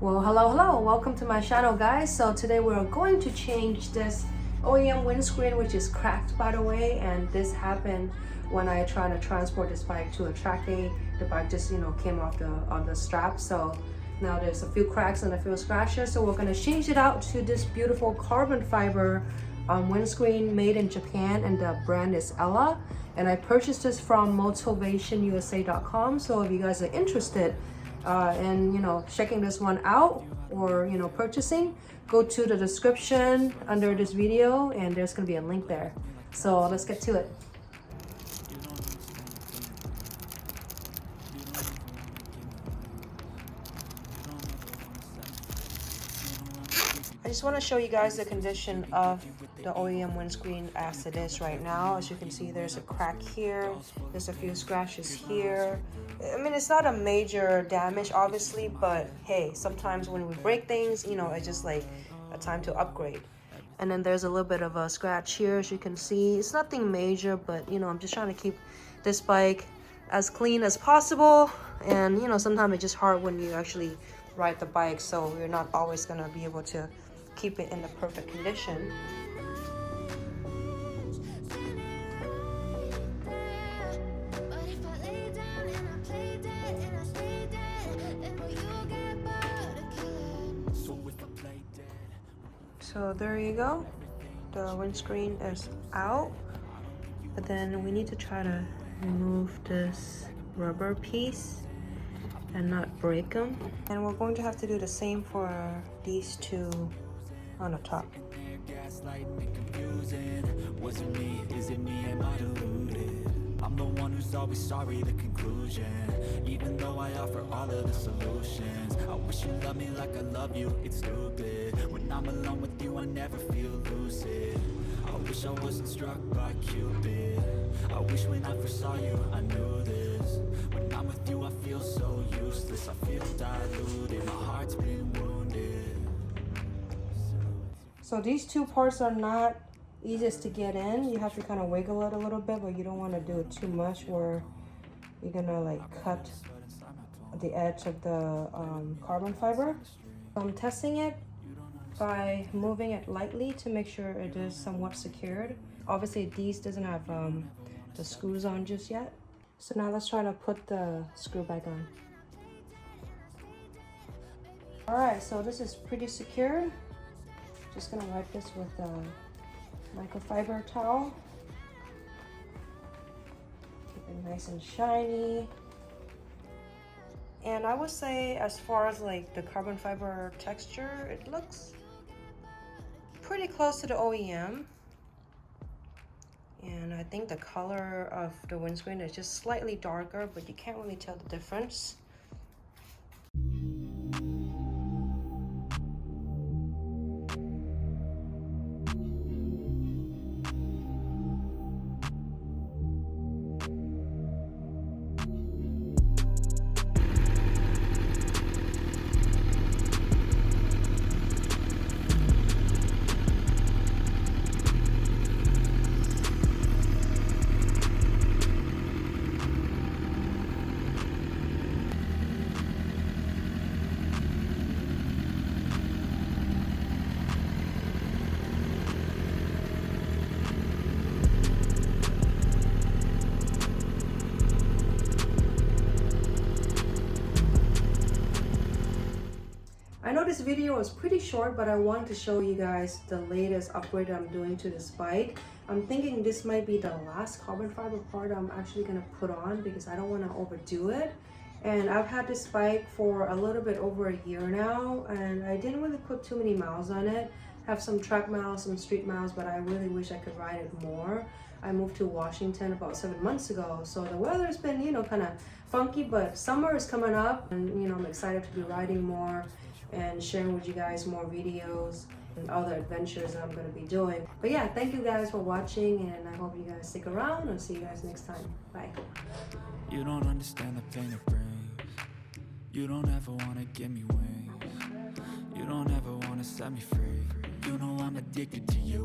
Well, hello, welcome to my channel, guys. So today we're going to change this OEM windscreen, which is cracked, by the way, and this happened when I tried to transport this bike to a track day. The bike just came off the strap, so now there's a few cracks and a few scratches. So we're going to change it out to this beautiful carbon fiber windscreen made in Japan, and the brand is Aella, and I purchased this from motivationusa.com. so if you guys are interested and checking this one out, or purchasing, go to the description under this video and there's gonna be a link there. So let's get to it. I just want to show you guys the condition of the OEM windscreen as it is right now. As you can see, there's a crack here, there's a few scratches here. I mean, it's not a major damage, obviously, but hey, sometimes when we break things, it's just like a time to upgrade. And then there's a little bit of a scratch here, as you can see. It's nothing major, but I'm just trying to keep this bike as clean as possible. And sometimes it's just hard when you actually ride the bike, so you're not always gonna be able to keep it in the perfect condition. So there you go, the windscreen is out, but then we need to try to remove this rubber piece and not break them. And we're going to have to do the same for these two on the top. I'm the one who's always sorry, the conclusion. Even though I offer all of the solutions, I wish you loved me like I love you, it's stupid. When I'm alone with you, I never feel lucid. I wish I wasn't struck by Cupid. I wish when I first saw you, I knew this. When I'm with you, I feel so useless. I feel diluted, my heart's been wounded. So these two parts are not easiest to get in. You have to kind of wiggle it a little bit, but you don't want to do it too much where you're gonna like cut the edge of the carbon fiber. I'm testing it by moving it lightly to make sure it is somewhat secured. Obviously these doesn't have the screws on just yet. So now let's try to put the screw back on. Alright, so this is pretty secure. Just gonna wipe this with a microfiber towel. Keep it nice and shiny. And I would say, as far as like the carbon fiber texture, it looks pretty close to the OEM. And I think the color of the windscreen is just slightly darker, but you can't really tell the difference. I know this video is pretty short, but I wanted to show you guys the latest upgrade I'm doing to this bike. I'm thinking this might be the last carbon fiber part I'm actually going to put on because I don't want to overdo it. And I've had this bike for a little bit over a year now, and I didn't really put too many miles on it. I have some track miles, some street miles, but I really wish I could ride it more. I moved to Washington about 7 months ago, so the weather's been, kind of funky, but summer is coming up, and I'm excited to be riding more and sharing with you guys more videos and other adventures that I'm going to be doing. But yeah, thank you guys for watching, and I hope you guys stick around, and see you guys next time. Bye. You don't understand the pain it brings. You don't ever want to give me wings. You don't ever want to set me free. You know I'm addicted to you.